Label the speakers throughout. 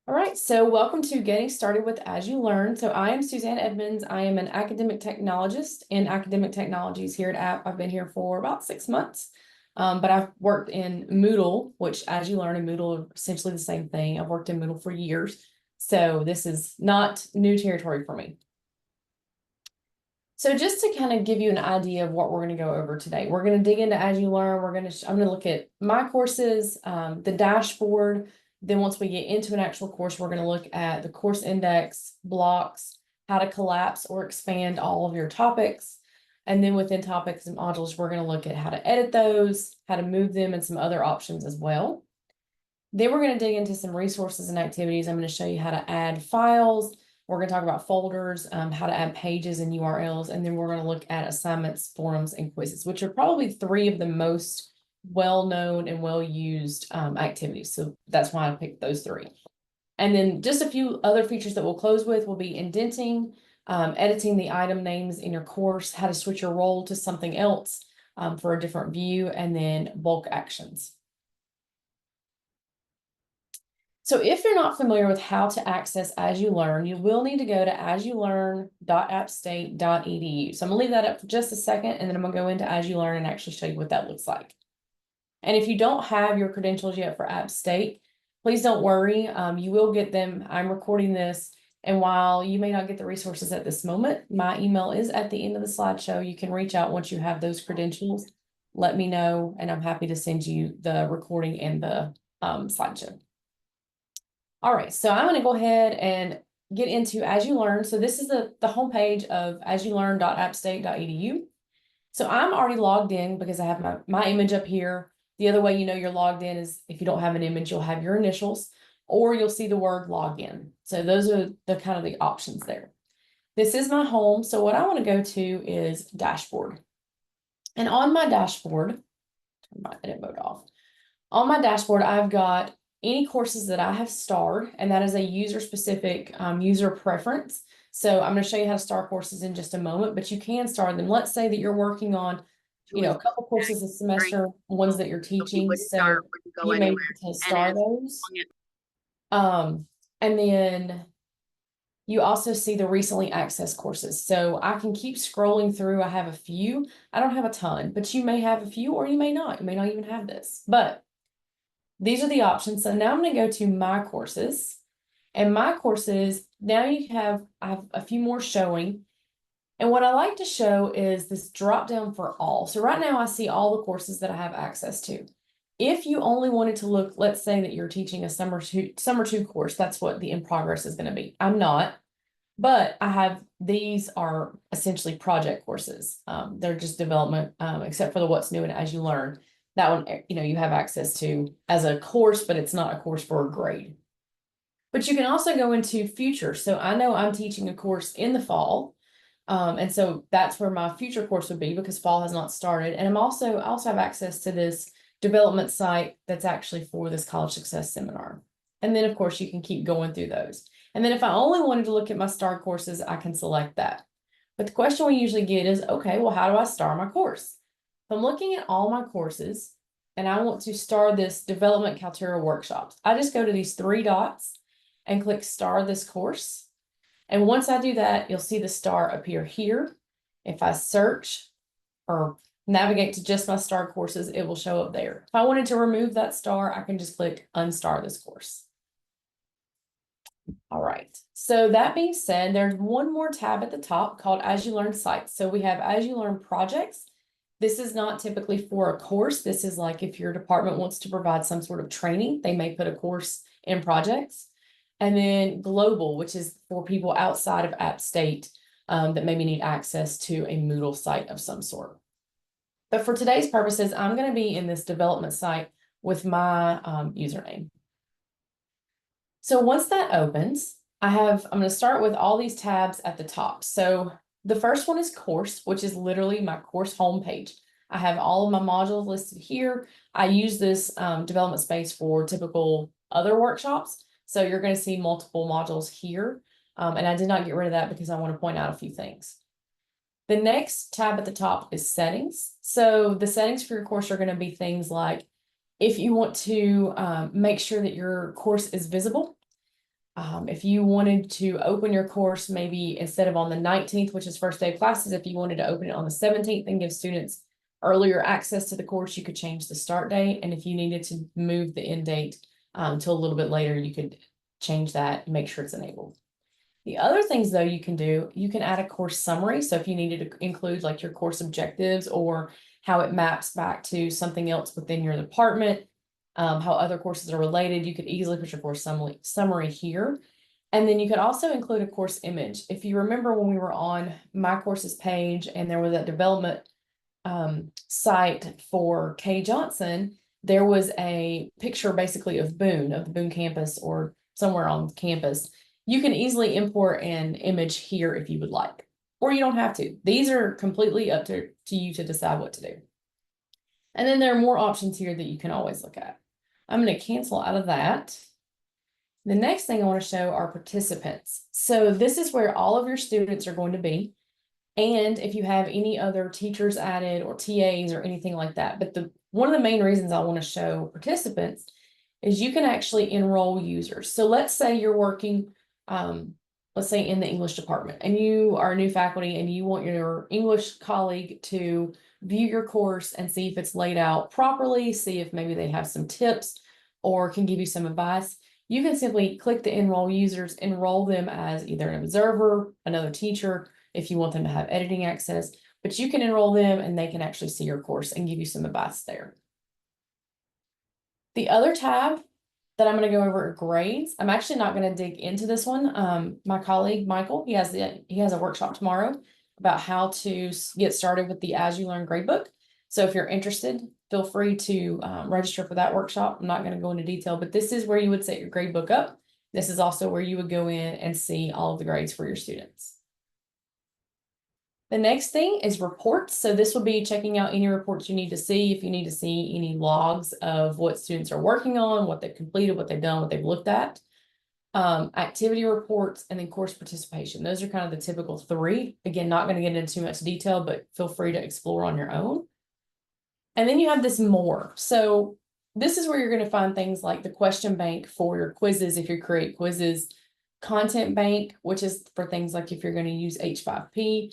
Speaker 1: All right, so welcome to Getting Started with AsULearn. So I am Suzanne Edmonds. I am an academic technologist in academic technologies here at App. I've been here for about 6 months, but I've worked in Moodle, which AsULearn and Moodle are essentially the same thing. I've worked in Moodle for years, so this is not new territory for me. So just to kind of give you an idea of what we're going to go over today, we're going to dig into AsULearn. I'm going to look at my courses, the dashboard. Then once we get into an actual course, we're going to look at the course index, blocks, how to collapse or expand all of your topics. And then within topics and modules, we're going to look at how to edit those, how to move them, and some other options as well. Then we're going to dig into some resources and activities. I'm going to show you how to add files. We're going to talk about folders, how to add pages and URLs, and then we're going to look at assignments, forums, and quizzes, which are probably three of the most well-known and well-used activities. So that's why I picked those three. And then just a few other features that we'll close with will be indenting, editing the item names in your course, how to switch your role to something else for a different view, and then bulk actions. So if you're not familiar with how to access AsULearn, you will need to go to asulearn.appstate.edu. So I'm gonna leave that up for just a second, and then I'm gonna go into AsULearn and actually show you what that looks like. And if you don't have your credentials yet for App State, please don't worry, you will get them. I'm recording this, and while you may not get the resources at this moment, my email is at the end of the slideshow. You can reach out once you have those credentials. Let me know, and I'm happy to send you the recording and the slideshow. All right, so I'm going to go ahead and get into AsULearn. So this is the homepage of asulearn.appstate.edu. So I'm already logged in because I have my image up here. The other way you know you're logged in is if you don't have an image, you'll have your initials, or you'll see the word login. So those are the kind of the options there. This is my home. So what I want to go to is dashboard. And on my dashboard, turn my edit mode off. On my dashboard, I've got any courses that I have starred, and that is a user-specific user preference. So I'm going to show you how to star courses in just a moment, but you can star them. Let's say that you're working on, a couple courses a semester, ones that you're teaching, so you may need to star those. And then you also see the recently accessed courses. So I can keep scrolling through. I have a few. I don't have a ton, but you may have a few, or you may not. You may not even have this, but these are the options. So now I'm going to go to my courses, and my courses, now I have a few more showing. And what I like to show is this drop down for all. So right now I see all the courses that I have access to. If you only wanted to look, let's say that you're teaching a summer two course, that's what the in progress is going to be. I'm not, but these are essentially project courses. They're just development, except for the what's new and AsULearn. That one, you have access to as a course, but it's not a course for a grade. But you can also go into future. So I know I'm teaching a course in the fall. And so that's where my future course would be because fall has not started. And I also have access to this development site that's actually for this college success seminar. And then of course you can keep going through those. And then if I only wanted to look at my star courses, I can select that. But the question we usually get is, okay, well, how do I star my course? If I'm looking at all my courses and I want to star this development Kaltura workshops, I just go to these three dots and click star this course. And once I do that, you'll see the star appear here. If I search or navigate to just my star courses, it will show up there. If I wanted to remove that star, I can just click unstar this course. All right, so that being said, there's one more tab at the top called AsULearn Sites. So we have AsULearn Projects. This is not typically for a course. This is like if your department wants to provide some sort of training, they may put a course in projects. And then Global, which is for people outside of App State that maybe need access to a Moodle site of some sort. But for today's purposes, I'm going to be in this development site with my username. So once that opens, I'm going to start with all these tabs at the top. So the first one is course, which is literally my course homepage. I have all of my modules listed here. I use this development space for typical other workshops. So you're going to see multiple modules here. And I did not get rid of that because I want to point out a few things. The next tab at the top is settings. So the settings for your course are going to be things like if you want to make sure that your course is visible, If you wanted to open your course, maybe instead of on the 19th, which is first day of classes, if you wanted to open it on the 17th and give students earlier access to the course, you could change the start date. And if you needed to move the end date to a little bit later, you could change that and make sure it's enabled. The other things though you can do, you can add a course summary. So if you needed to include like your course objectives or how it maps back to something else within your department, how other courses are related, you could easily put your course summary here. And then you could also include a course image. If you remember when we were on my courses page and there was that development site for Kay Johnson, there was a picture basically of the Boone campus or somewhere on campus. You can easily import an image here if you would like, or you don't have to. These are completely up to you to decide what to do. And then there are more options here that you can always look at. I'm going to cancel out of that. The next thing I want to show are participants. So this is where all of your students are going to be. And if you have any other teachers added or TAs or anything like that. But one of the main reasons I want to show participants is you can actually enroll users. So let's say you're working, let's say in the English department, and you are new faculty and you want your English colleague to view your course and see if it's laid out properly, see if maybe they have some tips or can give you some advice. You can simply click the enroll users, enroll them as either an observer, another teacher, if you want them to have editing access, but you can enroll them and they can actually see your course and give you some advice there. The other tab that I'm going to go over are grades. I'm actually not going to dig into this one. My colleague, Michael, he has a workshop tomorrow about how to get started with the AsULearn gradebook. So if you're interested, feel free to register for that workshop. I'm not going to go into detail, but this is where you would set your gradebook up. This is also where you would go in and see all of the grades for your students. The next thing is reports. So this will be checking out any reports you need to see. If you need to see any logs of what students are working on, what they've completed, what they've done, what they've looked at. Activity reports, and then course participation. Those are kind of the typical three. Again, not going to get into too much detail, but feel free to explore on your own. And then you have this more. So this is where you're going to find things like the question bank for your quizzes if you create quizzes, content bank, which is for things like if you're going to use H5P.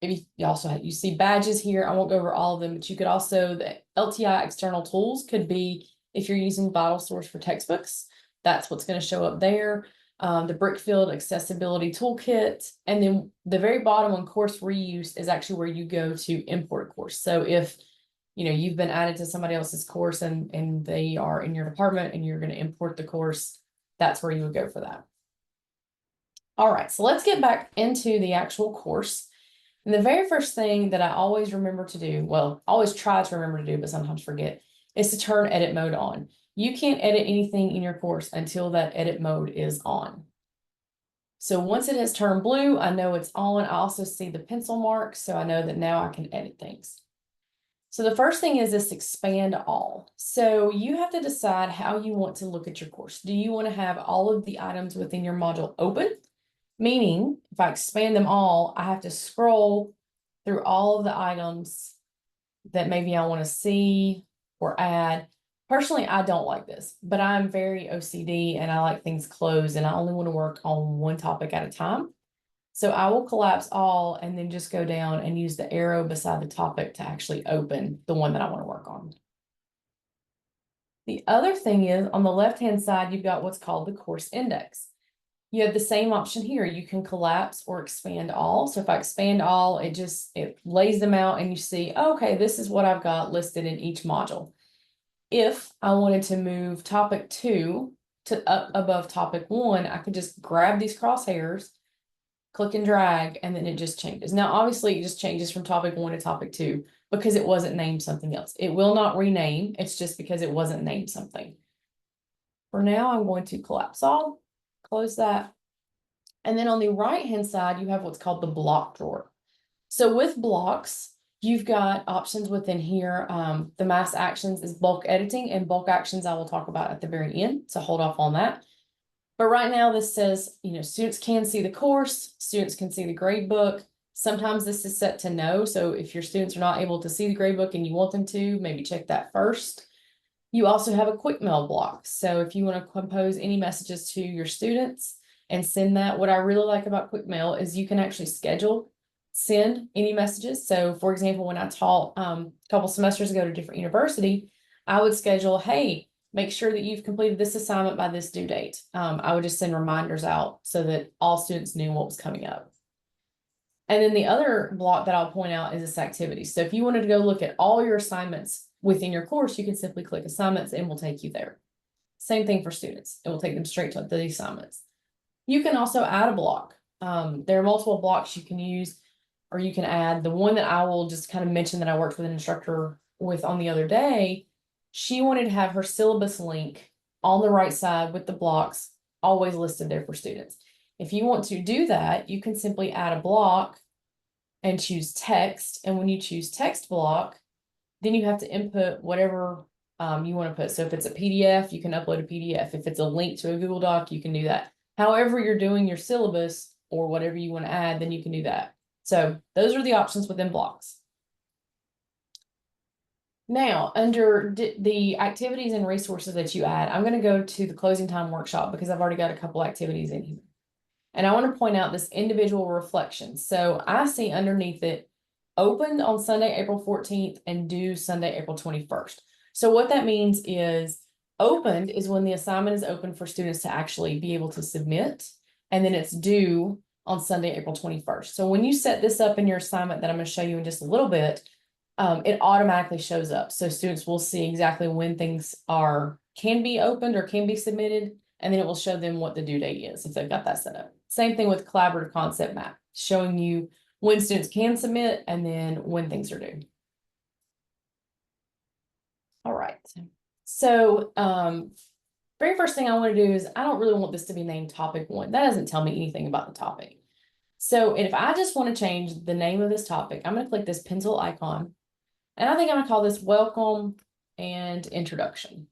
Speaker 1: Maybe you see badges here. I won't go over all of them, but you could also, the LTI external tools could be if you're using VitalSource for textbooks, that's what's going to show up there. The Brickfield accessibility toolkit, and then the very bottom on course reuse is actually where you go to import a course. So if you've been added to somebody else's course and they are in your department and you're going to import the course, that's where you would go for that. All right, so let's get back into the actual course. And the very first thing that I always remember to do, well, always try to remember to do, but sometimes forget, is to turn edit mode on. You can't edit anything in your course until that edit mode is on. So once it has turned blue, I know it's on. I also see the pencil mark, so I know that now I can edit things. So the first thing is this expand all. So you have to decide how you want to look at your course. Do you want to have all of the items within your module open? Meaning, if I expand them all, I have to scroll through all of the items that maybe I want to see or add. Personally, I don't like this, but I'm very OCD and I like things closed and I only want to work on one topic at a time. So I will collapse all and then just go down and use the arrow beside the topic to actually open the one that I want to work on. The other thing is on the left-hand side, you've got what's called the course index. You have the same option here. You can collapse or expand all. So if I expand all, it lays them out and you see, okay, this is what I've got listed in each module. If I wanted to move topic 2 to up above topic 1, I could just grab these crosshairs, click and drag, and then it just changes. Now, obviously, it just changes from topic 1 to topic 2 because it wasn't named something else. It will not rename. It's just because it wasn't named something. For now, I'm going to collapse all. Close that. And then on the right-hand side, you have what's called the block drawer. So with blocks, you've got options within here. The mass actions is bulk editing, and bulk actions I will talk about at the very end. So hold off on that. But right now this says, students can see the course, students can see the grade book. Sometimes this is set to no. So if your students are not able to see the grade book and you want them to, maybe check that first. You also have a quick mail block. So if you want to compose any messages to your students and send that, what I really like about quick mail is you can actually send any messages. So for example, when I taught a couple semesters ago at a different university, I would schedule, hey, make sure that you've completed this assignment by this due date. I would just send reminders out so that all students knew what was coming up. And then the other block that I'll point out is this activity. So if you wanted to go look at all your assignments within your course, you can simply click assignments and will take you there. Same thing for students. It will take them straight to the assignments. You can also add a block. There are multiple blocks you can use or you can add. The one that I will just kind of mention that I worked with an instructor with on the other day, she wanted to have her syllabus link on the right side with the blocks always listed there for students. If you want to do that, you can simply add a block and choose text. And when you choose text block, then you have to input whatever you want to put. So if it's a PDF, you can upload a PDF. If it's a link to a Google Doc, you can do that. However you're doing your syllabus or whatever you want to add, then you can do that. So those are the options within blocks. Now, under the activities and resources that you add, I'm going to go to the closing time workshop because I've already got a couple activities in here. And I want to point out this individual reflection. So I see underneath it, opened on Sunday, April 14th and due Sunday, April 21st. So what that means is opened is when the assignment is open for students to actually be able to submit. And then it's due on Sunday, April 21st. So when you set this up in your assignment that I'm going to show you in just a little bit, it automatically shows up. So students will see exactly when things can be opened or can be submitted. And then it will show them what the due date is if they've got that set up. Same thing with collaborative concept map, showing you when students can submit and then when things are due. All right. So very first thing I want to do is I don't really want this to be named topic 1. That doesn't tell me anything about the topic. So if I just want to change the name of this topic, I'm going to click this pencil icon. And I think I'm going to call this welcome and introduction.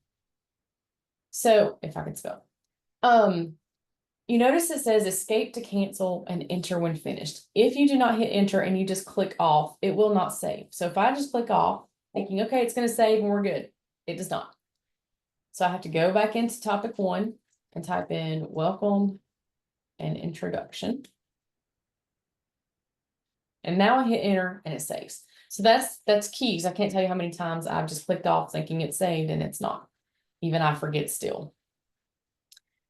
Speaker 1: So if I can spell. You notice it says escape to cancel and enter when finished. If you do not hit enter and you just click off, it will not save. So if I just click off, thinking, okay, it's going to save and we're good, it does not. So I have to go back into topic 1 and type in welcome and introduction. And now I hit enter and it saves. So that's key because I can't tell you how many times I've just clicked off thinking it's saved and it's not. Even I forget still.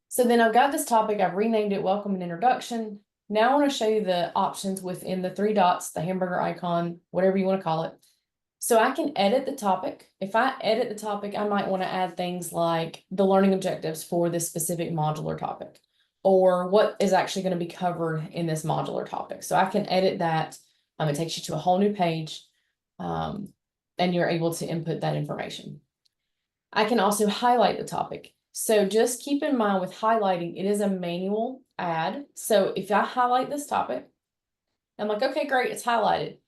Speaker 1: So then I've got this topic, I've renamed it welcome and introduction. Now I want to show you the options within the 3 dots, the hamburger icon, whatever you want to call it. So I can edit the topic. If I edit the topic, I might want to add things like the learning objectives for this specific modular topic, or what is actually going to be covered in this modular topic. So I can edit that. It takes you to a whole new page, and you're able to input that information. I can also highlight the topic. So just keep in mind with highlighting, it is a manual add. So if I highlight this topic, I'm like, okay, great, it's highlighted.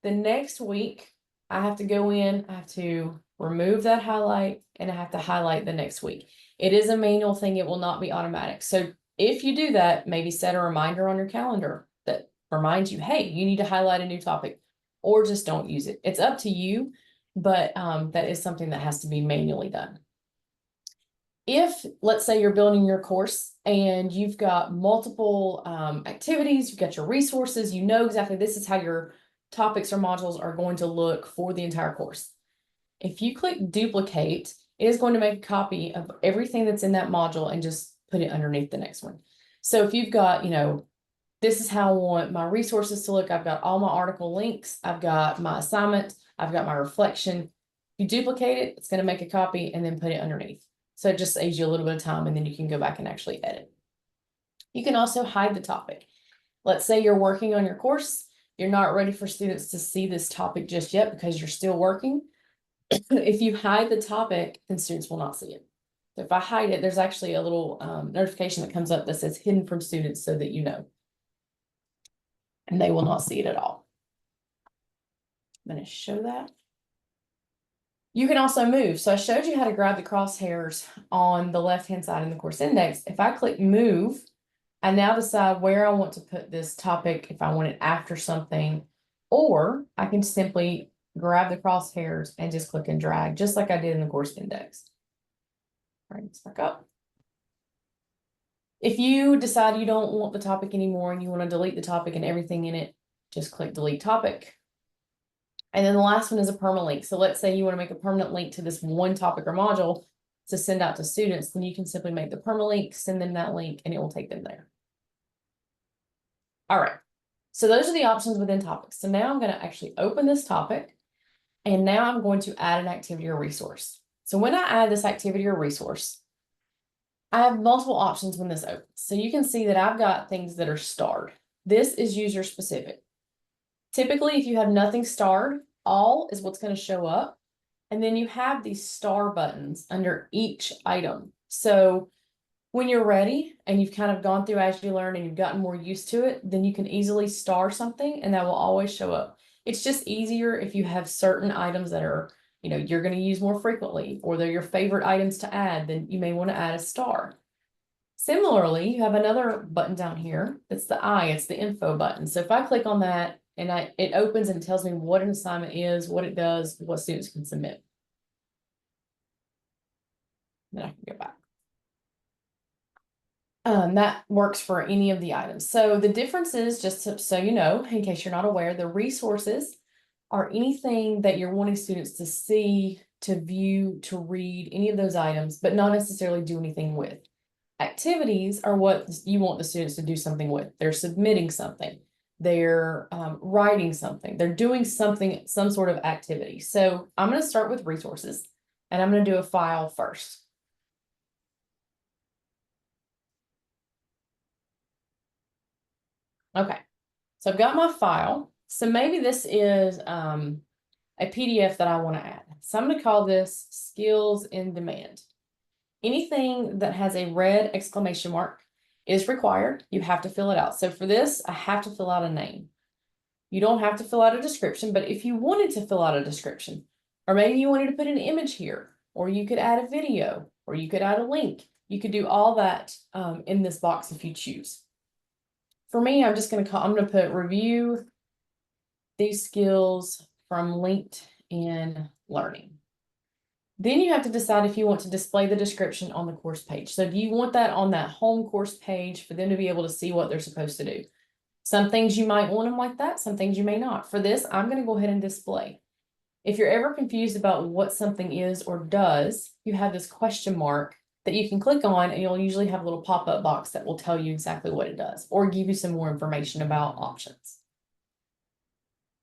Speaker 1: The next week, I have to go in, I have to remove that highlight, and I have to highlight the next week. It is a manual thing, it will not be automatic. So if you do that, maybe set a reminder on your calendar that reminds you, hey, you need to highlight a new topic, or just don't use it. It's up to you, but that is something that has to be manually done. If, let's say, you're building your course and you've got multiple activities, you've got your resources, you know exactly this is how your topics or modules are going to look for the entire course. If you click duplicate, it is going to make a copy of everything that's in that module and just put it underneath the next one. So if you've got, this is how I want my resources to look. I've got all my article links. I've got my assignment. I've got my reflection. If you duplicate it, it's going to make a copy and then put it underneath. So it just saves you a little bit of time and then you can go back and actually edit. You can also hide the topic. Let's say you're working on your course. You're not ready for students to see this topic just yet because you're still working. If you hide the topic, then students will not see it. So if I hide it, there's actually a little notification that comes up that says hidden from students so that you know. And they will not see it at all. I'm going to show that. You can also move. So I showed you how to grab the crosshairs on the left-hand side in the course index. If I click move, I now decide where I want to put this topic, if I want it after something, or I can simply grab the crosshairs and just click and drag, just like I did in the course index. Bring this back up. If you decide you don't want the topic anymore and you want to delete the topic and everything in it, just click delete topic. And then the last one is a permalink. So let's say you want to make a permanent link to this one topic or module to send out to students, then you can simply make the permalink, send them that link, and it will take them there. All right. So those are the options within topics. So now I'm going to actually open this topic, and now I'm going to add an activity or resource. So when I add this activity or resource, I have multiple options when this opens. So you can see that I've got things that are starred. This is user specific. Typically, if you have nothing starred, all is what's going to show up. And then you have these star buttons under each item. So when you're ready and you've kind of gone through AsULearn and you've gotten more used to it, then you can easily star something and that will always show up. It's just easier if you have certain items that are, you're going to use more frequently, or they're your favorite items to add, then you may want to add a star. Similarly, you have another button down here. That's the I, it's the info button. So if I click on that and it opens and tells me what an assignment is, what it does, what students can submit. Then I can go back. That works for any of the items. So the difference is, just so you know, in case you're not aware, the resources are anything that you're wanting students to see, to view, to read, any of those items, but not necessarily do anything with. Activities are what you want the students to do something with. They're submitting something, they're writing something, they're doing something, some sort of activity. So I'm going to start with resources, and I'm going to do a file first. Okay, so I've got my file. So maybe this is a PDF that I want to add. So I'm going to call this Skills in Demand. Anything that has a red exclamation mark is required. You have to fill it out. So for this, I have to fill out a name. You don't have to fill out a description, but if you wanted to fill out a description, or maybe you wanted to put an image here, or you could add a video, or you could add a link, you could do all that in this box if you choose. For me, I'm going to put review these skills from LinkedIn Learning. Then you have to decide if you want to display the description on the course page. So do you want that on that home course page for them to be able to see what they're supposed to do? Some things you might want them like that, some things you may not. For this, I'm going to go ahead and display. If you're ever confused about what something is or does, you have this question mark that you can click on, and you'll usually have a little pop-up box that will tell you exactly what it does or give you some more information about options.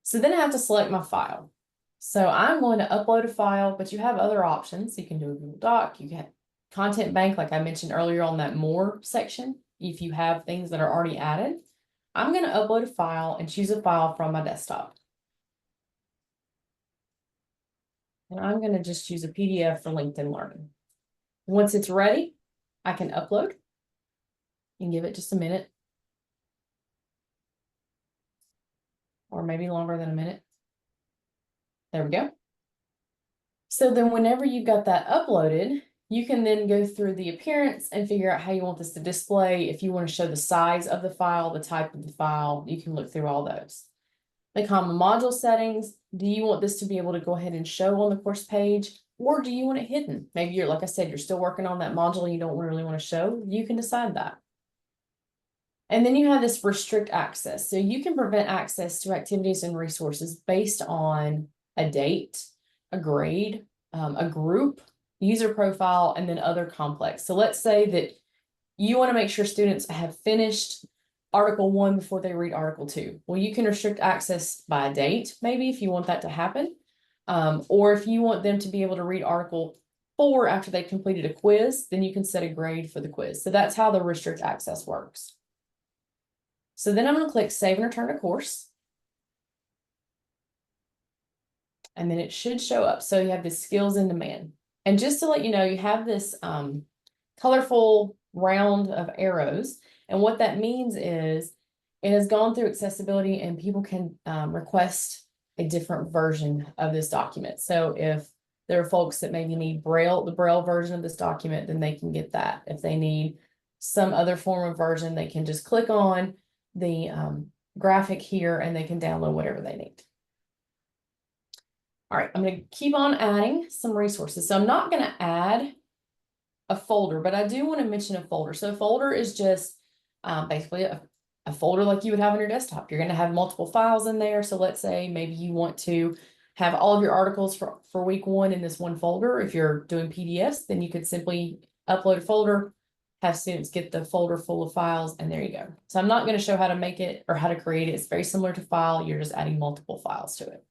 Speaker 1: So then I have to select my file. So I'm going to upload a file, but you have other options. You can do a Google Doc, you can content bank, like I mentioned earlier on that more section, if you have things that are already added. I'm going to upload a file and choose a file from my desktop. And I'm going to just choose a PDF for LinkedIn Learning. Once it's ready, I can upload and give it just a minute, or maybe longer than a minute. There we go. So then whenever you've got that uploaded, you can then go through the appearance and figure out how you want this to display. If you want to show the size of the file, the type of the file, you can look through all those. The common module settings, do you want this to be able to go ahead and show on the course page, or do you want it hidden? Maybe you're, like I said, you're still working on that module and you don't really want to show. You can decide that. And then you have this restrict access. So you can prevent access to activities and resources based on a date, a grade, a group, user profile, and then other complex. So let's say that you want to make sure students have finished Article 1 before they read Article 2. Well, you can restrict access by a date, maybe, if you want that to happen. Or if you want them to be able to read Article 4 after they've completed a quiz, then you can set a grade for the quiz. So that's how the restrict access works. So then I'm going to click Save and Return to Course. And then it should show up. So you have the Skills in Demand. And just to let you know, you have this colorful round of arrows. And what that means is it has gone through accessibility and people can request a different version of this document. So if there are folks that maybe need the Braille version of this document, then they can get that. If they need some other form of version, they can just click on the graphic here and they can download whatever they need. All right, I'm going to keep on adding some resources. So I'm not going to add a folder, but I do want to mention a folder. So a folder is just basically a folder like you would have on your desktop. You're going to have multiple files in there. So let's say maybe you want to have all of your articles for week 1 in this one folder. If you're doing PDFs, then you could simply upload a folder, have students get the folder full of files, and there you go. So I'm not going to show how to make it or how to create it. It's very similar to file. You're just adding multiple files to it.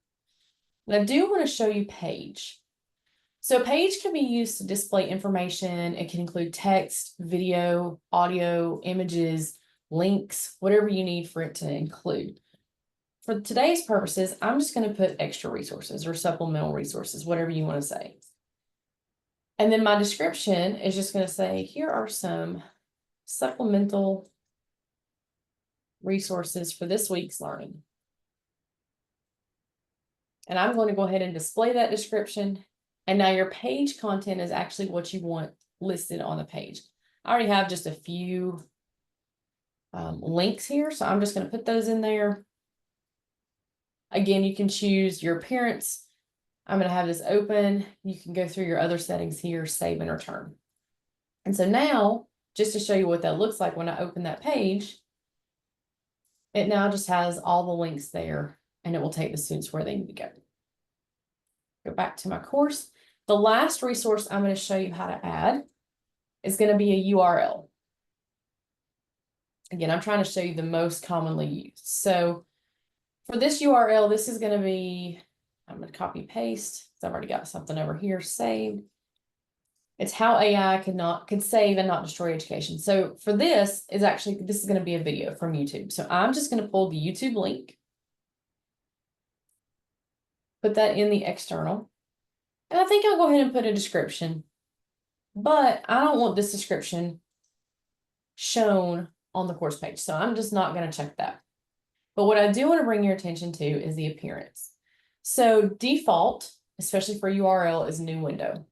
Speaker 1: And I do want to show you Page. So Page can be used to display information. It can include text, video, audio, images, links, whatever you need for it to include. For today's purposes, I'm just going to put extra resources or supplemental resources, whatever you want to say. And then my description is just going to say, here are some supplemental resources for this week's learning. And I'm going to go ahead and display that description. And now your page content is actually what you want listed on the page. I already have just a few links here, so I'm just going to put those in there. Again, you can choose your appearance. I'm going to have this open. You can go through your other settings here, save and return. And so now, just to show you what that looks like when I open that page, it now just has all the links there, and it will take the students where they need to go. Go back to my course. The last resource I'm going to show you how to add is going to be a URL. Again, I'm trying to show you the most commonly used. So for this URL, this is going to be, I'm going to copy paste. I've already got something over here saved. It's how AI could save and not destroy education. So for this is going to be a video from YouTube. So I'm just going to pull the YouTube link, put that in the external. And I think I'll go ahead and put a description, but I don't want this description shown on the course page. So I'm just not going to check that. But what I do want to bring your attention to is the appearance. So default, especially for URL, is new window.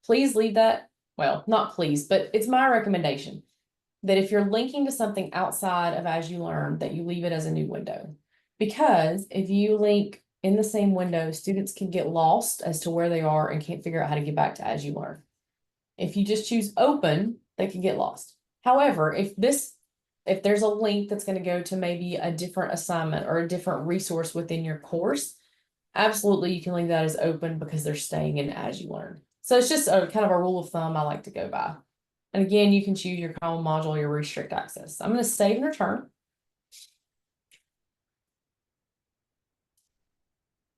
Speaker 1: Please leave that, well, not please, but it's my recommendation that if you're linking to something outside of AsULearn, that you leave it as a new window. Because if you link in the same window, students can get lost as to where they are and can't figure out how to get back to AsULearn. If you just choose open, they can get lost. However, if there's a link that's going to go to maybe a different assignment or a different resource within your course, absolutely you can leave that as open because they're staying in AsULearn. So it's just a kind of a rule of thumb I like to go by. And again, you can choose your common module, your restrict access. I'm going to save and return.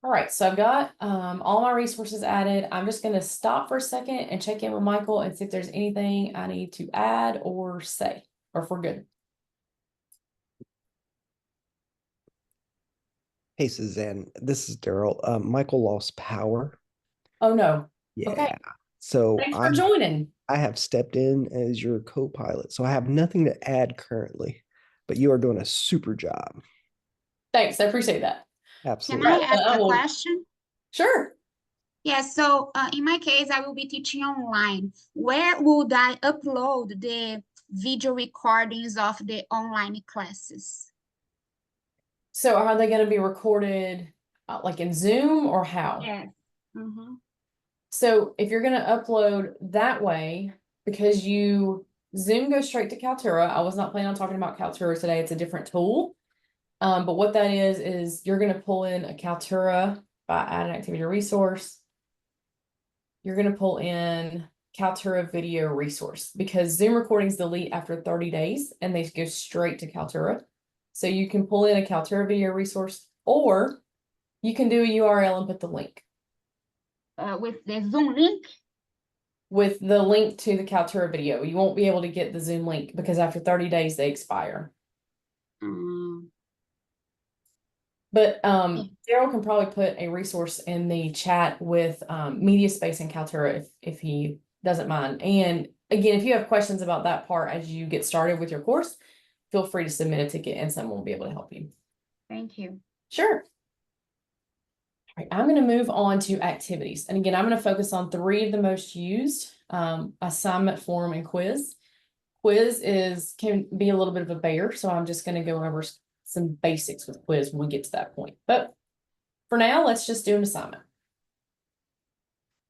Speaker 1: All right, so I've got all my resources added. I'm just going to stop for a second and check in with Michael and see if there's anything I need to add or say, or if we're good.
Speaker 2: Hey, Suzanne, this is Daryl. Michael lost power.
Speaker 1: Oh, no.
Speaker 2: Yeah.
Speaker 1: Okay.
Speaker 2: So
Speaker 1: Thanks for joining.
Speaker 2: I have stepped in as your co-pilot. So I have nothing to add currently, but you are doing a super job.
Speaker 1: Thanks. I appreciate that.
Speaker 2: Absolutely.
Speaker 3: Can I ask a question?
Speaker 1: Sure.
Speaker 3: Yeah, so in my case, I will be teaching online. Where would I upload the video recordings of the online classes?
Speaker 1: So are they going to be recorded like in Zoom or how?
Speaker 3: Yes. Mm-hmm.
Speaker 1: So if you're going to upload that way, because Zoom goes straight to Kaltura. I was not planning on talking about Kaltura today. It's a different tool. But what that is you're going to pull in a Kaltura by add an activity resource. You're going to pull in Kaltura video resource because Zoom recordings delete after 30 days and they go straight to Kaltura. So you can pull in a Kaltura video resource, or you can do a URL and put the link.
Speaker 3: With the Zoom link?
Speaker 1: With the link to the Kaltura video. You won't be able to get the Zoom link because after 30 days they expire. But Daryl can probably put a resource in the chat with media space in Kaltura if he doesn't mind. And again, if you have questions about that part as you get started with your course, feel free to submit a ticket and someone will be able to help you.
Speaker 3: Thank you.
Speaker 1: Sure. All right, I'm going to move on to activities. And again, I'm going to focus on 3 of the most used, assignment, form, and quiz. Quiz can be a little bit of a bear, so I'm just going to go over some basics with quiz when we get to that point. But for now, let's just do an assignment.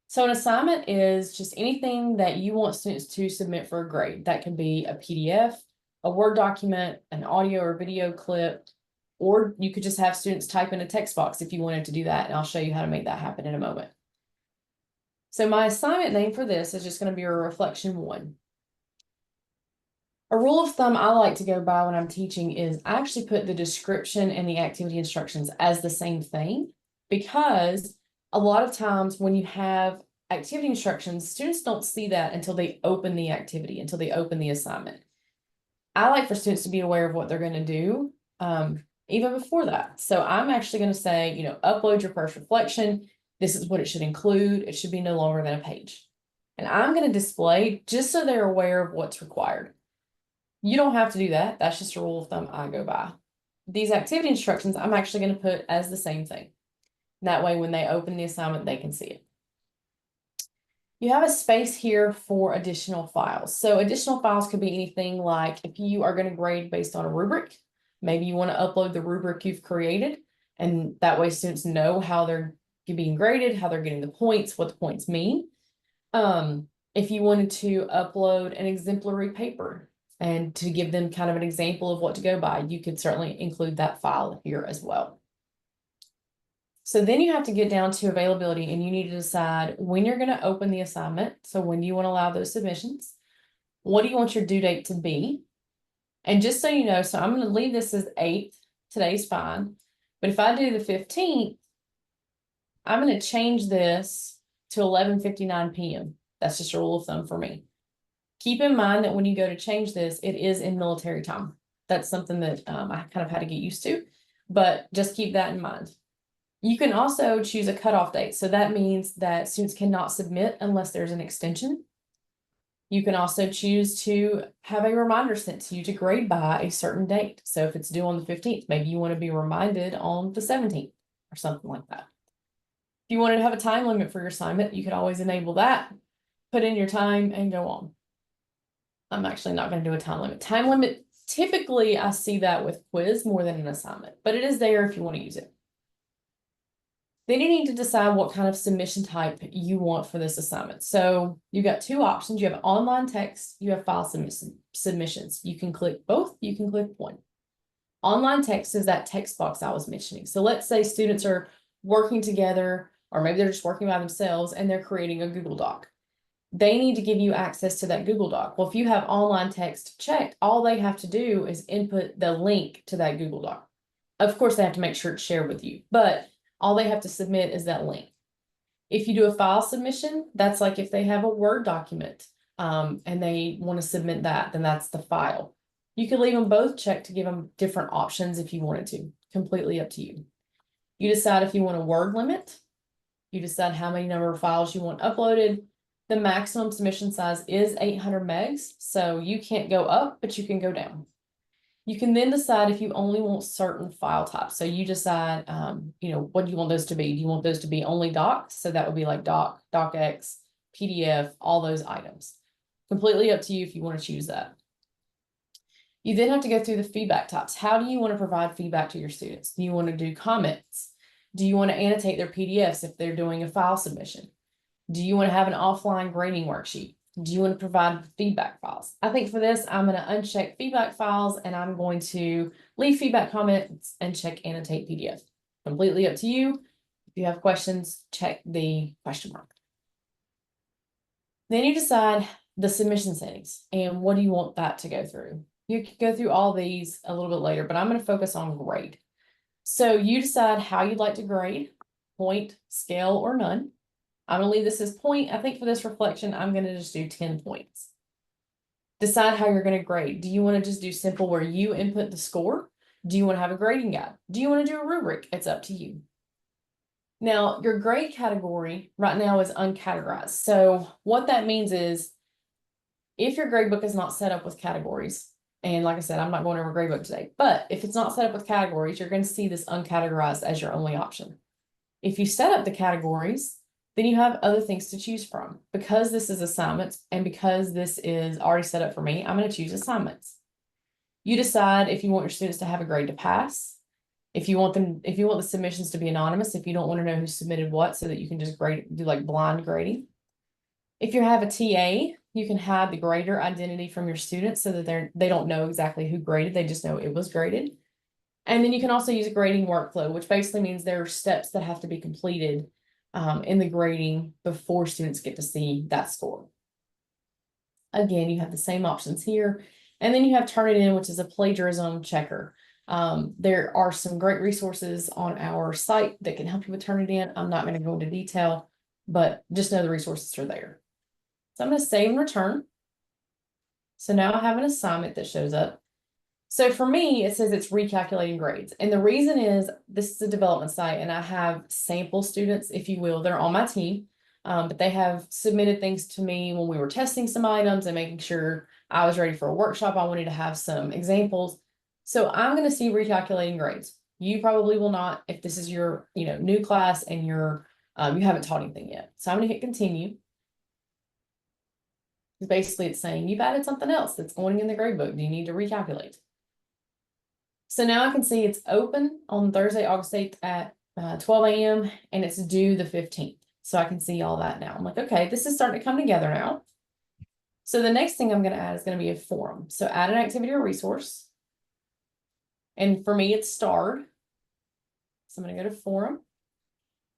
Speaker 1: So an assignment is just anything that you want students to submit for a grade. That can be a PDF, a Word document, an audio or video clip, or you could just have students type in a text box if you wanted to do that, and I'll show you how to make that happen in a moment. So my assignment name for this is just going to be a reflection 1. A rule of thumb I like to go by when I'm teaching is I actually put the description and the activity instructions as the same thing, because a lot of times when you have activity instructions, students don't see that until they open the activity, until they open the assignment. I like for students to be aware of what they're going to do even before that. So I'm actually going to say, upload your first reflection. This is what it should include. It should be no longer than a page. And I'm going to display just so they're aware of what's required. You don't have to do that. That's just a rule of thumb I go by. These activity instructions, I'm actually going to put as the same thing. That way, when they open the assignment, they can see it. You have a space here for additional files. So additional files could be anything like if you are going to grade based on a rubric, maybe you want to upload the rubric you've created, and that way students know how they're being graded, how they're getting the points, what the points mean. If you wanted to upload an exemplary paper and to give them kind of an example of what to go by, you could certainly include that file here as well. So then you have to get down to availability, and you need to decide when you're going to open the assignment. So when do you want to allow those submissions? What do you want your due date to be? And just so you know, so I'm going to leave this as 8th. Today's fine. But if I do the 15th, I'm going to change this to 11:59 p.m. That's just a rule of thumb for me. Keep in mind that when you go to change this, it is in military time. That's something that I kind of had to get used to, but just keep that in mind. You can also choose a cutoff date. So that means that students cannot submit unless there's an extension. You can also choose to have a reminder sent to you to grade by a certain date. So if it's due on the 15th, maybe you want to be reminded on the 17th or something like that. If you wanted to have a time limit for your assignment, you could always enable that, put in your time, and go on. I'm actually not going to do a time limit. Time limit, typically I see that with quiz more than an assignment, but it is there if you want to use it. Then you need to decide what kind of submission type you want for this assignment. So you've got 2 options. You have online text, you have file submissions. You can click both, you can click one. Online text is that text box I was mentioning. So let's say students are working together, or maybe they're just working by themselves and they're creating a Google Doc. They need to give you access to that Google Doc. Well, if you have online text checked, all they have to do is input the link to that Google Doc. Of course, they have to make sure it's shared with you, but all they have to submit is that link. If you do a file submission, that's like if they have a Word document and they want to submit that, then that's the file. You can leave them both checked to give them different options if you wanted to. Completely up to you. You decide if you want a word limit. You decide how many number of files you want uploaded. The maximum submission size is 800 megs, so you can't go up, but you can go down. You can then decide if you only want certain file types. So you decide, what do you want those to be? Do you want those to be only docs? So that would be like doc, docx, PDF, all those items. Completely up to you if you want to choose that. You then have to go through the feedback types. How do you want to provide feedback to your students? Do you want to do comments? Do you want to annotate their PDFs if they're doing a file submission? Do you want to have an offline grading worksheet? Do you want to provide feedback files? I think for this, I'm going to uncheck feedback files and I'm going to leave feedback comments and check annotate PDF. Completely up to you. If you have questions, check the question mark. Then you decide the submission settings and what do you want that to go through. You can go through all these a little bit later, but I'm going to focus on grade. So you decide how you'd like to grade, point, scale, or none. I'm going to leave this as point. I think for this reflection, I'm going to just do 10 points. Decide how you're going to grade. Do you want to just do simple where you input the score? Do you want to have a grading guide? Do you want to do a rubric? It's up to you. Now, your grade category right now is uncategorized. So what that means is if your gradebook is not set up with categories, and like I said, I'm not going over gradebook today, but if it's not set up with categories, you're going to see this uncategorized as your only option. If you set up the categories, then you have other things to choose from. Because this is assignments and because this is already set up for me, I'm going to choose assignments. You decide if you want your students to have a grade to pass, If you want the submissions to be anonymous, if you don't want to know who submitted what, so that you can just do like blind grading. If you have a TA, you can hide the grader identity from your students so that they don't know exactly who graded, they just know it was graded. And then you can also use a grading workflow, which basically means there are steps that have to be completed in the grading before students get to see that score. Again, you have the same options here. And then you have Turnitin, which is a plagiarism checker. There are some great resources on our site that can help you with Turnitin. I'm not going to go into detail, but just know the resources are there. So I'm going to save and return. So now I have an assignment that shows up. So for me, it says it's recalculating grades. And the reason is this is a development site and I have sample students, if you will, they're on my team. But they have submitted things to me when we were testing some items and making sure I was ready for a workshop. I wanted to have some examples. So I'm going to see recalculating grades. You probably will not if this is your new class and you haven't taught anything yet. So I'm going to hit continue. Because basically it's saying you've added something else that's going in the grade book. Do you need to recalculate? So now I can see it's open on Thursday, August 8th at 12 a.m. and it's due the 15th. So I can see all that now. I'm like, okay, this is starting to come together now. So the next thing I'm going to add is going to be a forum. So add an activity or resource. And for me, it's starred. So I'm going to go to forum.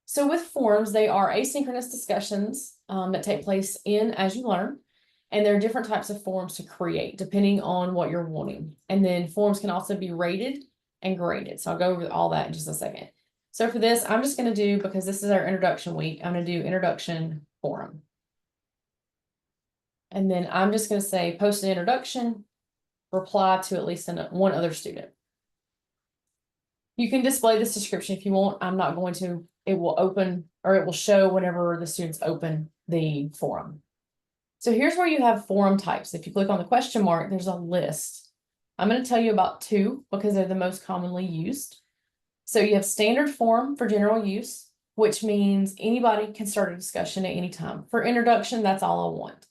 Speaker 1: So with forums, they are asynchronous discussions that take place in AsULearn. And there are different types of forums to create depending on what you're wanting. And then forums can also be rated and graded. So I'll go over all that in just a second. So for this, I'm just going to do, because this is our introduction week, I'm going to do introduction forum. And then I'm just going to say post an introduction, reply to at least one other student. You can display this description if you want. I'm not going to. It will open, or it will show whenever the students open the forum. So here's where you have forum types. If you click on the question mark, there's a list. I'm going to tell you about two because they're the most commonly used. So you have standard forum for general use, which means anybody can start a discussion at any time. For introduction, that's all I want.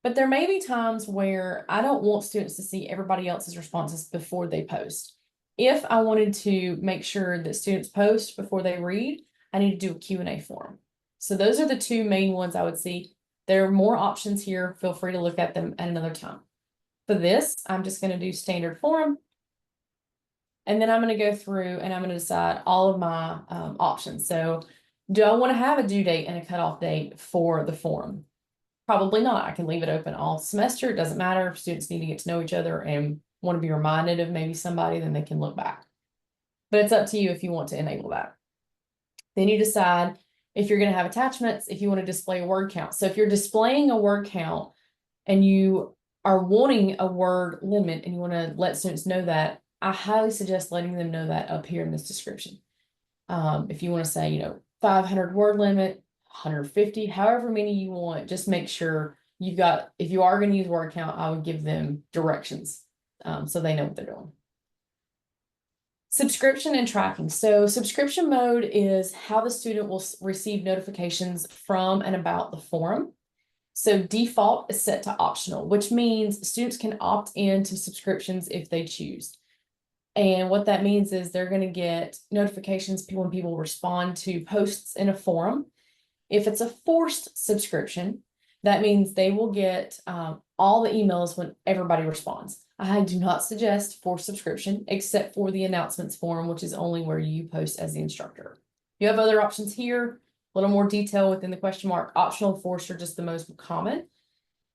Speaker 1: But there may be times where I don't want students to see everybody else's responses before they post. If I wanted to make sure that students post before they read, I need to do a Q&A forum. So those are the two main ones I would see. There are more options here. Feel free to look at them at another time. For this, I'm just going to do standard forum. And then I'm going to go through and I'm going to decide all of my options. So do I want to have a due date and a cutoff date for the forum? Probably not. I can leave it open all semester. It doesn't matter. If students need to get to know each other and want to be reminded of maybe somebody, then they can look back. But it's up to you if you want to enable that. Then you decide if you're going to have attachments, if you want to display a word count. So if you're displaying a word count and you are wanting a word limit and you want to let students know that, I highly suggest letting them know that up here in this description. If you want to say, 500 word limit, 150, however many you want, just make sure you've got, if you are going to use word count, I would give them directions so they know what they're doing. Subscription and tracking. So subscription mode is how the student will receive notifications from and about the forum. So default is set to optional, which means students can opt in to subscriptions if they choose. And what that means is they're going to get notifications when people respond to posts in a forum. If it's a forced subscription, that means they will get all the emails when everybody responds. I do not suggest forced subscription except for the announcements forum, which is only where you post as the instructor. You have other options here, a little more detail within the question mark. Optional and forced are just the most common.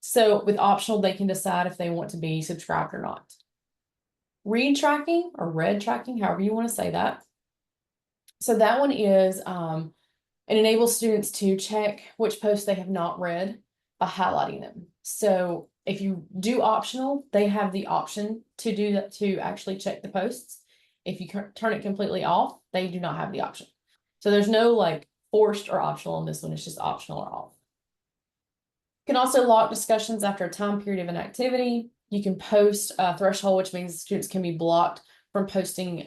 Speaker 1: So with optional, they can decide if they want to be subscribed or not. Read tracking or read tracking, however you want to say that. So that one is, it enables students to check which posts they have not read by highlighting them. So if you do optional, they have the option to do that, to actually check the posts. If you turn it completely off, they do not have the option. So there's no like forced or optional on this one. It's just optional or off. You can also lock discussions after a time period of an activity. You can post a threshold, which means students can be blocked from posting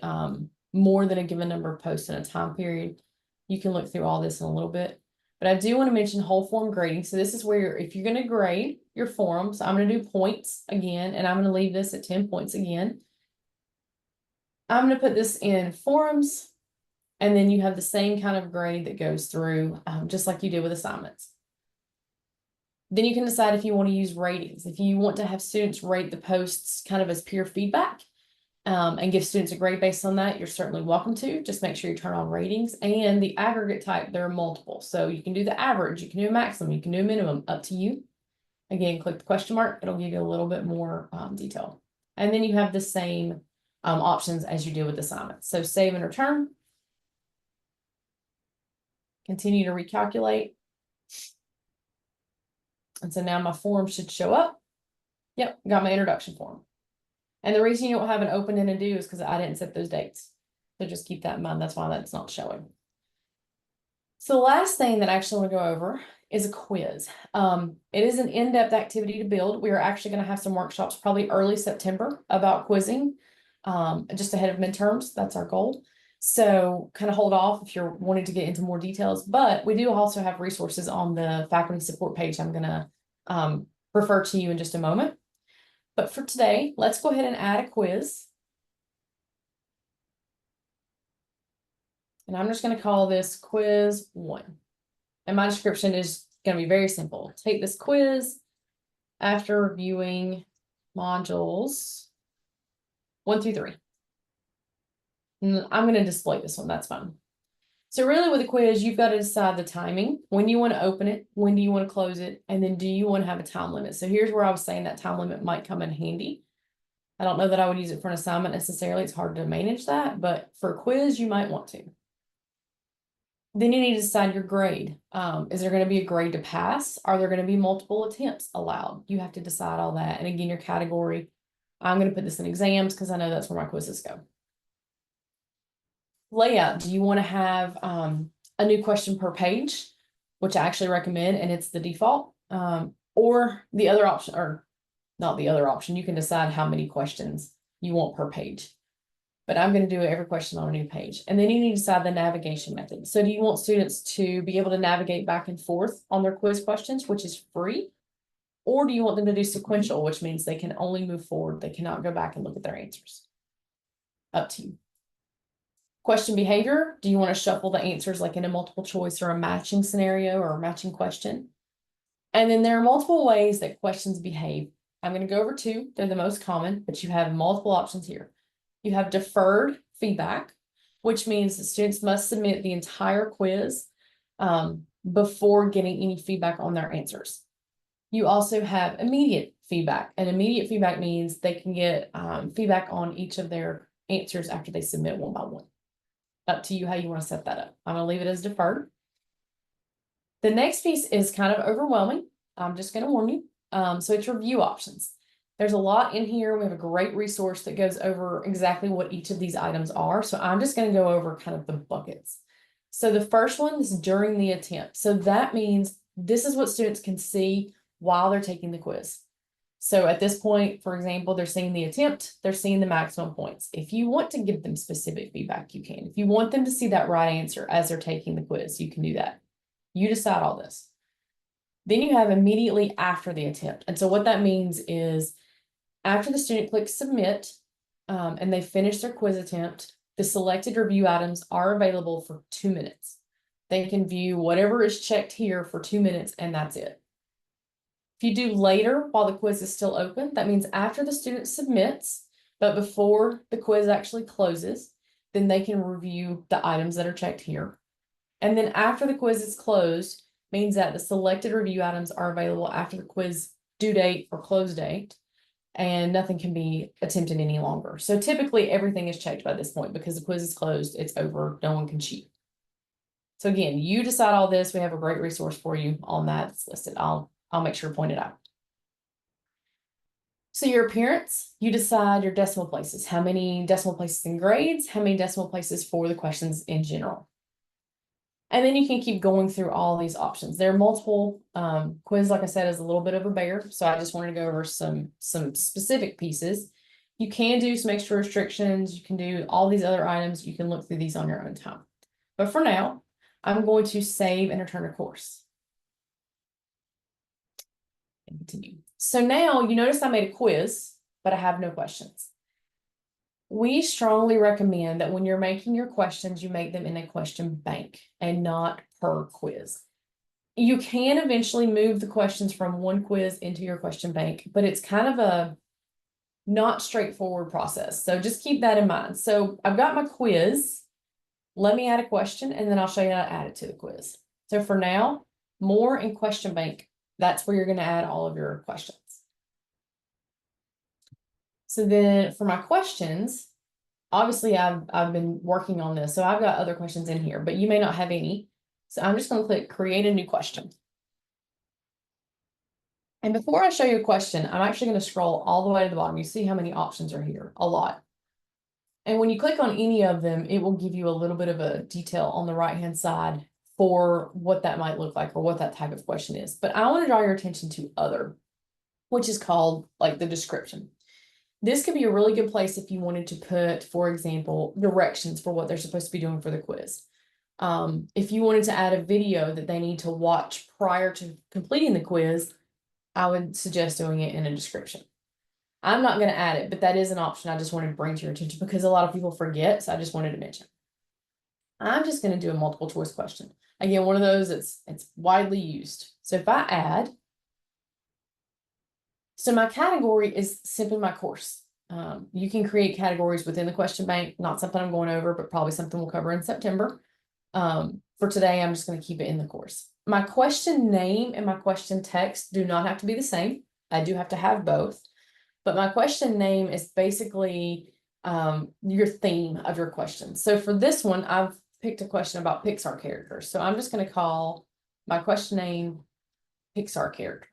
Speaker 1: more than a given number of posts in a time period. You can look through all this in a little bit. But I do want to mention whole form grading. So this is where if you're going to grade your form, so I'm going to do points again, and I'm going to leave this at 10 points again. I'm gonna put this in forums, and then you have the same kind of grade that goes through, just like you did with assignments. Then you can decide if you want to use ratings. If you want to have students rate the posts kind of as peer feedback, and give students a grade based on that, you're certainly welcome to. Just make sure you turn on ratings and the aggregate type. There are multiple. So you can do the average, you can do a maximum, you can do a minimum, up to you. Again, click the question mark. It'll give you a little bit more detail. And then you have the same options as you do with assignments. So save and return. Continue to recalculate. And so now my form should show up. Yep, got my introduction form. And the reason you don't have an open and a due is because I didn't set those dates. So just keep that in mind. That's why that's not showing. So the last thing that I actually want to go over is a quiz. It is an in-depth activity to build. We are actually going to have some workshops probably early September about quizzing, just ahead of midterms. That's our goal. So kind of hold off if you're wanting to get into more details, but we do also have resources on the faculty support page. I'm going to refer to you in just a moment. But for today, let's go ahead and add a quiz. And I'm just going to call this quiz 1. And my description is going to be very simple. Take this quiz after reviewing modules 1 through 3. And I'm going to display this one. That's fine. So really with a quiz, you've got to decide the timing. When do you want to open it? When do you want to close it? And then do you want to have a time limit? So here's where I was saying that time limit might come in handy. I don't know that I would use it for an assignment necessarily. It's hard to manage that, but for a quiz, you might want to. Then you need to decide your grade. Is there going to be a grade to pass? Are there going to be multiple attempts allowed? You have to decide all that. And again, your category, I'm going to put this in exams because I know that's where my quizzes go. Layout, do you want to have a new question per page, which I actually recommend, and it's the default, or the other option, or not the other option, you can decide how many questions you want per page. But I'm going to do every question on a new page. And then you need to decide the navigation method. So do you want students to be able to navigate back and forth on their quiz questions, which is free? Or do you want them to do sequential, which means they can only move forward. They cannot go back and look at their answers. Up to you. Question behavior. Do you want to shuffle the answers like in a multiple choice or a matching scenario or a matching question? And then there are multiple ways that questions behave. I'm going to go over 2. They're the most common, but you have multiple options here. You have deferred feedback, which means the students must submit the entire quiz before getting any feedback on their answers. You also have immediate feedback, and immediate feedback means they can get feedback on each of their answers after they submit one by one. Up to you how you want to set that up. I'm going to leave it as deferred. The next piece is kind of overwhelming. I'm just going to warn you. So it's review options. There's a lot in here. We have a great resource that goes over exactly what each of these items are. So I'm just going to go over kind of the buckets. So the first one is during the attempt. So that means this is what students can see while they're taking the quiz. So at this point, for example, they're seeing the attempt, they're seeing the maximum points. If you want to give them specific feedback, you can. If you want them to see that right answer as they're taking the quiz, you can do that. You decide all this. Then you have immediately after the attempt. And so what that means is after the student clicks submit and they finish their quiz attempt, the selected review items are available for 2 minutes. They can view whatever is checked here for 2 minutes and that's it. If you do later while the quiz is still open, that means after the student submits, but before the quiz actually closes, then they can review the items that are checked here. And then after the quiz is closed, means that the selected review items are available after the quiz due date or close date, and nothing can be attempted any longer. So typically everything is checked by this point because the quiz is closed, it's over, no one can cheat. So again, you decide all this. We have a great resource for you on that. It's listed. I'll make sure to point it out. So your appearance, you decide your decimal places, how many decimal places in grades, how many decimal places for the questions in general. And then you can keep going through all these options. There are multiple quiz, like I said, is a little bit of a bear. So I just wanted to go over some specific pieces. You can do some extra restrictions. You can do all these other items. You can look through these on your own time. But for now, I'm going to save and return a course. And continue. So now you notice I made a quiz, but I have no questions. We strongly recommend that when you're making your questions, you make them in a question bank and not per quiz. You can eventually move the questions from one quiz into your question bank, but it's kind of a not straightforward process. So just keep that in mind. So I've got my quiz. Let me add a question and then I'll show you how to add it to the quiz. So for now, more in question bank. That's where you're going to add all of your questions. So then for my questions, obviously I've been working on this. So I've got other questions in here, but you may not have any. So I'm just going to click create a new question. And before I show you a question, I'm actually going to scroll all the way to the bottom. You see how many options are here? A lot. And when you click on any of them, it will give you a little bit of a detail on the right-hand side for what that might look like or what that type of question is. But I want to draw your attention to other, which is called like the description. This could be a really good place if you wanted to put, for example, directions for what they're supposed to be doing for the quiz. If you wanted to add a video that they need to watch prior to completing the quiz, I would suggest doing it in a description. I'm not going to add it, but that is an option I just wanted to bring to your attention because a lot of people forget, so I just wanted to mention. I'm just going to do a multiple choice question. Again, one of those it's widely used. So if I add, so my category is simply my course. You can create categories within the question bank, not something I'm going over, but probably something we'll cover in September. For today, I'm just going to keep it in the course. My question name and my question text do not have to be the same. I do have to have both. But my question name is basically your theme of your question. So for this one, I've picked a question about Pixar characters. So I'm just going to call my question name Pixar character.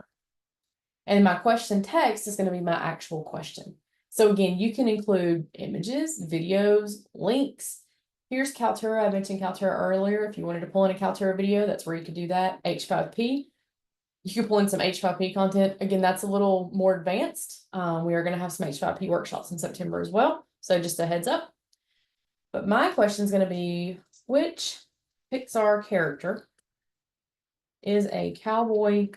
Speaker 1: And my question text is going to be my actual question. So again, you can include images, videos, links. Here's Kaltura. I mentioned Kaltura earlier. If you wanted to pull in a Kaltura video, that's where you could do that. H5P. You can pull in some H5P content. Again, that's a little more advanced. We are going to have some H5P workshops in September as well. So just a heads up. But my question is going to be, which Pixar character is a cowboy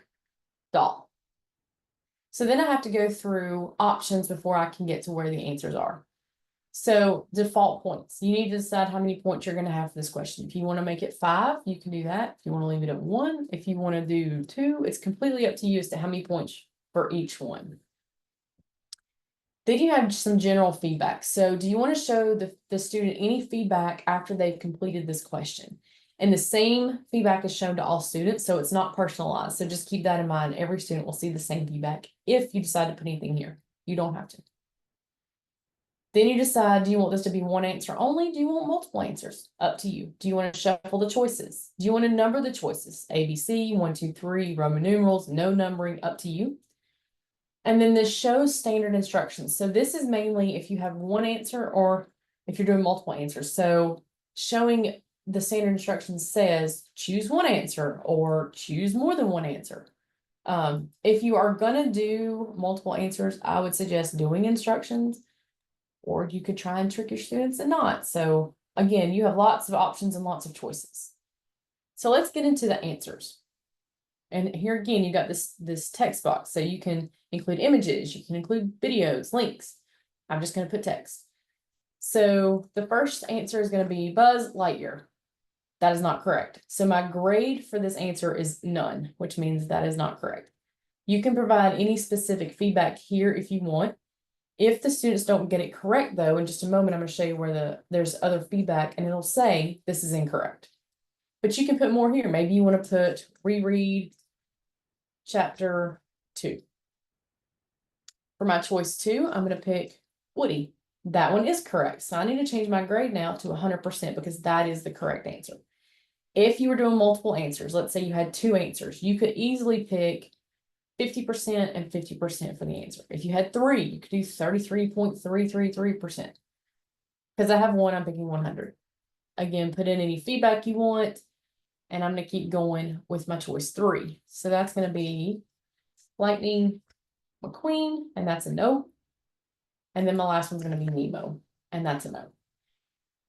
Speaker 1: doll? So then I have to go through options before I can get to where the answers are. So default points, you need to decide how many points you're going to have for this question. If you want to make it 5, you can do that. If you want to leave it at 1, if you want to do 2, it's completely up to you as to how many points for each one. Then you have some general feedback. So do you want to show the student any feedback after they've completed this question? And the same feedback is shown to all students, so it's not personalized. So just keep that in mind. Every student will see the same feedback if you decide to put anything here. You don't have to. Then you decide, do you want this to be one answer only? Do you want multiple answers? Up to you. Do you want to shuffle the choices? Do you want to number the choices? A, B, C, 1, 2, 3, Roman numerals, no numbering, up to you. And then this shows standard instructions. So this is mainly if you have one answer or if you're doing multiple answers. So showing the standard instructions says choose one answer or choose more than one answer. If you are going to do multiple answers, I would suggest doing instructions, or you could try and trick your students and not. So again, you have lots of options and lots of choices. So let's get into the answers. And here again, you got this text box. So you can include images, you can include videos, links. I'm just going to put text. So the first answer is going to be Buzz Lightyear. That is not correct. So my grade for this answer is none, which means that is not correct. You can provide any specific feedback here if you want. If the students don't get it correct, though, in just a moment, I'm going to show you where there's other feedback and it'll say this is incorrect. But you can put more here. Maybe you want to put reread chapter 2. For my choice 2, I'm going to pick Woody. That one is correct. So I need to change my grade now to 100% because that is the correct answer. If you were doing multiple answers, let's say you had 2 answers, you could easily pick 50% and 50% for the answer. If you had 3, you could do 33.333%. Because I have 1, I'm picking 100. Again, put in any feedback you want, and I'm going to keep going with my choice 3. So that's going to be Lightning McQueen, and that's a no. And then my last one's going to be Nemo, and that's a no.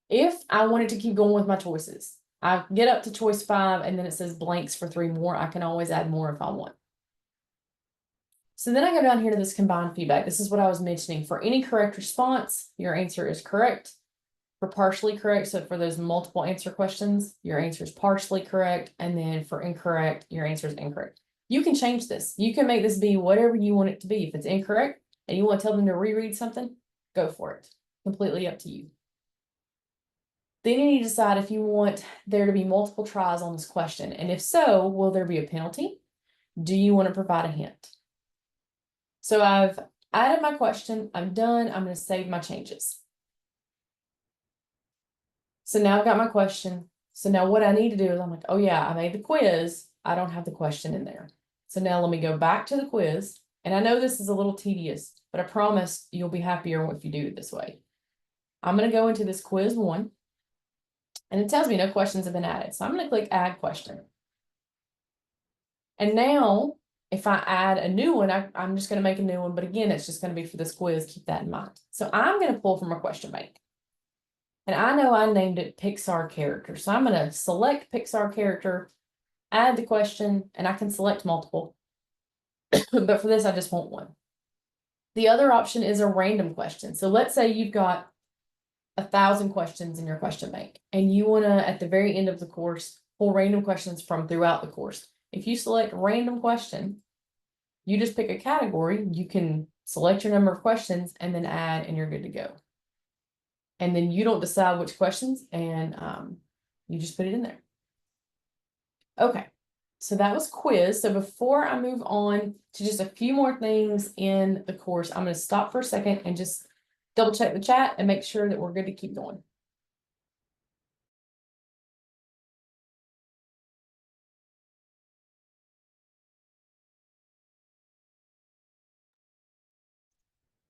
Speaker 1: If I wanted to keep going with my choices, I get up to choice 5, and then it says blanks for 3 more. I can always add more if I want. So then I go down here to this combined feedback. This is what I was mentioning. For any correct response, your answer is correct. For partially correct, so for those multiple answer questions, your answer is partially correct. And then for incorrect, your answer is incorrect. You can change this. You can make this be whatever you want it to be. If it's incorrect and you want to tell them to reread something, go for it. Completely up to you. Then you need to decide if you want there to be multiple tries on this question. And if so, will there be a penalty? Do you want to provide a hint? So I've added my question. I'm done. I'm going to save my changes. So now I've got my question. So now what I need to do is I'm like, oh yeah, I made the quiz. I don't have the question in there. So now let me go back to the quiz. And I know this is a little tedious, but I promise you'll be happier if you do it this way. I'm going to go into this quiz 1. And it tells me no questions have been added. So I'm going to click add question. And now if I add a new one, I'm just going to make a new one. But again, it's just going to be for this quiz. Keep that in mind. So I'm going to pull from a question bank. And I know I named it Pixar character. So I'm going to select Pixar character, add the question, and I can select multiple. But for this, I just want one. The other option is a random question. So let's say you've got 1,000 questions in your question bank, and you want to, at the very end of the course, pull random questions from throughout the course. If you select random question, you just pick a category, you can select your number of questions and then add, and you're good to go. And then you don't decide which questions, and you just put it in there. Okay, so that was quiz. So before I move on to just a few more things in the course, I'm going to stop for a second and just double check the chat and make sure that we're good to keep going.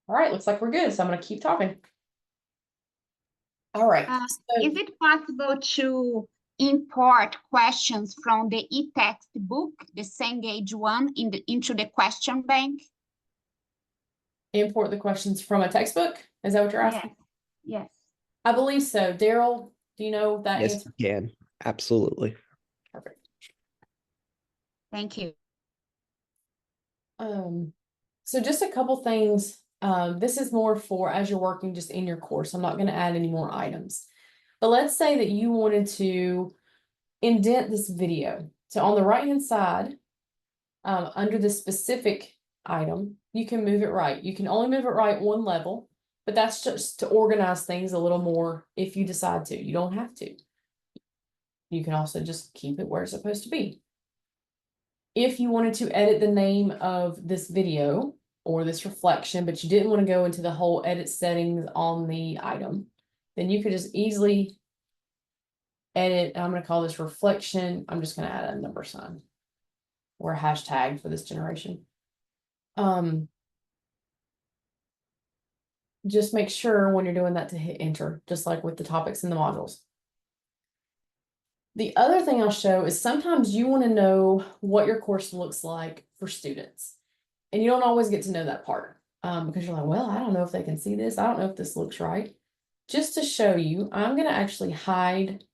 Speaker 1: All right, looks like we're good. So I'm going to keep talking. All right.
Speaker 3: Is it possible to import questions from the e-text book, the Cengage one, into the question bank?
Speaker 1: Import the questions from a textbook? Is that what you're asking?
Speaker 3: Yes.
Speaker 1: I believe so. Daryl, do you know that
Speaker 2: Yes,
Speaker 1: answer?
Speaker 2: you can. Absolutely.
Speaker 1: Perfect.
Speaker 3: Thank you.
Speaker 1: So just a couple things. This is more for as you're working just in your course. I'm not going to add any more items. But let's say that you wanted to indent this video. So on the right-hand side, under the specific item, you can move it right. You can only move it right one level, but that's just to organize things a little more if you decide to. You don't have to. You can also just keep it where it's supposed to be. If you wanted to edit the name of this video or this reflection, but you didn't want to go into the whole edit settings on the item, then you could just easily edit. I'm going to call this reflection. I'm just going to add a number sign or a hashtag for this generation. Just make sure when you're doing that to hit enter, just like with the topics in the modules. The other thing I'll show is sometimes you want to know what your course looks like for students. And you don't always get to know that part because you're like, well, I don't know if they can see this. I don't know if this looks right. Just to show you, I'm going to actually hide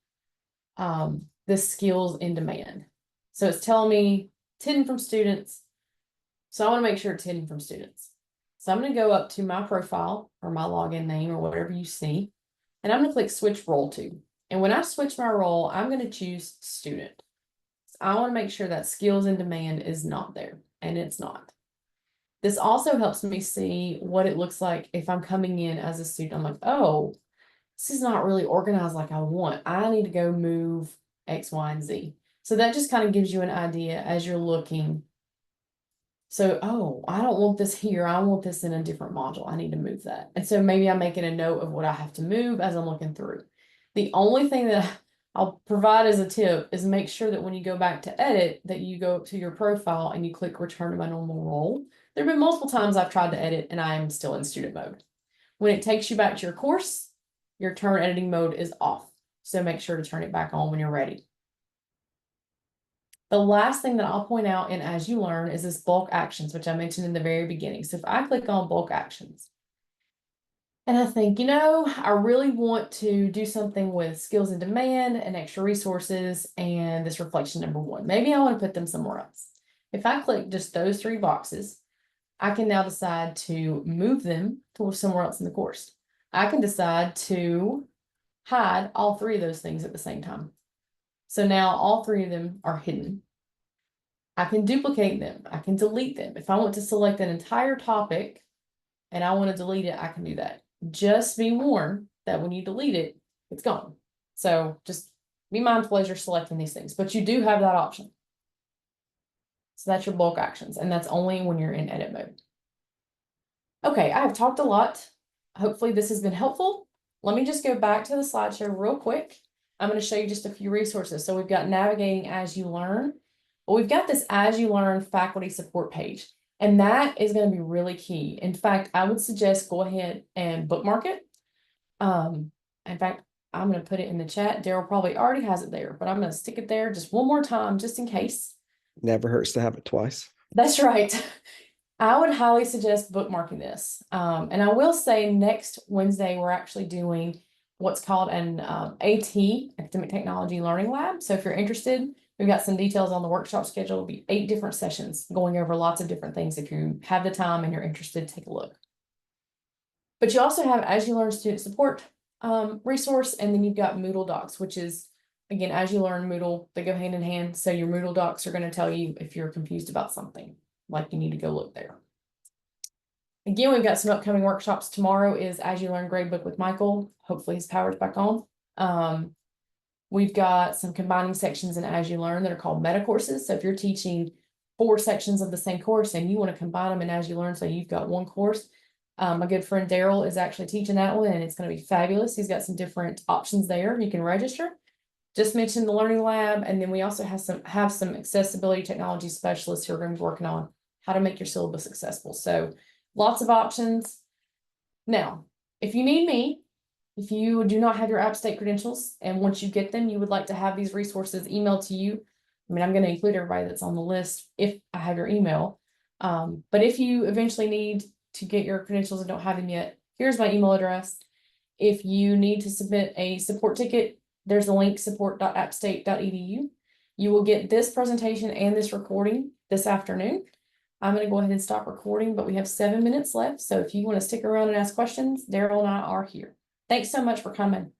Speaker 1: the skills in demand. So it's telling me it's hidden from students. So I want to make sure it's hidden from students. So I'm going to go up to my profile or my login name or whatever you see. And I'm going to click switch role to. And when I switch my role, I'm going to choose student. So I want to make sure that skills in demand is not there, and it's not. This also helps me see what it looks like if I'm coming in as a student. I'm like, oh, this is not really organized like I want. I need to go move X, Y, and Z. So that just kind of gives you an idea as you're looking. So, oh, I don't want this here. I want this in a different module. I need to move that. And so maybe I'm making a note of what I have to move as I'm looking through. The only thing that I'll provide as a tip is make sure that when you go back to edit, that you go to your profile and you click return to my normal role. There have been multiple times I've tried to edit and I am still in student mode. When it takes you back to your course, your turn editing mode is off. So make sure to turn it back on when you're ready. The last thing that I'll point out in AsULearn is this bulk actions, which I mentioned in the very beginning. So if I click on bulk actions, and I think, you know, I really want to do something with skills in demand and extra resources and this reflection number 1. Maybe I want to put them somewhere else. If I click just those 3 boxes, I can now decide to move them to somewhere else in the course. I can decide to hide all three of those things at the same time. So now all three of them are hidden. I can duplicate them. I can delete them. If I want to select an entire topic and I want to delete it, I can do that. Just be warned that when you delete it, it's gone. So just be mindful as you're selecting these things, but you do have that option. So that's your bulk actions, and that's only when you're in edit mode. Okay, I have talked a lot. Hopefully this has been helpful. Let me just go back to the slideshow real quick. I'm going to show you just a few resources. So we've got navigating as you learn. Well, we've got this as you learn faculty support page, and that is going to be really key. In fact, I would suggest go ahead and bookmark it. In fact, I'm going to put it in the chat. Daryl probably already has it there, but I'm going to stick it there just one more time, just in case.
Speaker 2: Never hurts to have it twice.
Speaker 1: That's right. I would highly suggest bookmarking this. And I will say next Wednesday, we're actually doing what's called an AT, Academic Technology Learning Lab. So if you're interested, we've got some details on the workshop schedule. It'll be 8 different sessions going over lots of different things. If you have the time and you're interested, take a look. But you also have As You Learn student support resource, and then you've got Moodle Docs, which is, again, As You Learn Moodle, they go hand in hand. So your Moodle Docs are going to tell you if you're confused about something, like you need to go look there. Again, we've got some upcoming workshops. Tomorrow is As You Learn Gradebook with Michael. Hopefully his power's back on. We've got some combining sections in As You Learn that are called meta courses. So if you're teaching 4 sections of the same course and you want to combine them in As You Learn, so you've got one course. My good friend Daryl is actually teaching that one, and it's going to be fabulous. He's got some different options there. You can register. Just mentioned the Learning Lab, and then we also have some accessibility technology specialists who are going to be working on how to make your syllabus accessible. So lots of options. Now, if you need me, if you do not have your App State credentials, and once you get them, you would like to have these resources emailed to you. I mean, I'm going to include everybody that's on the list if I have your email. But if you eventually need to get your credentials and don't have them yet, here's my email address. If you need to submit a support ticket, there's a link, support.appstate.edu. You will get this presentation and this recording this afternoon. I'm going to go ahead and stop recording, but we have 7 minutes left. So if you want to stick around and ask questions, Daryl and I are here. Thanks so much for coming.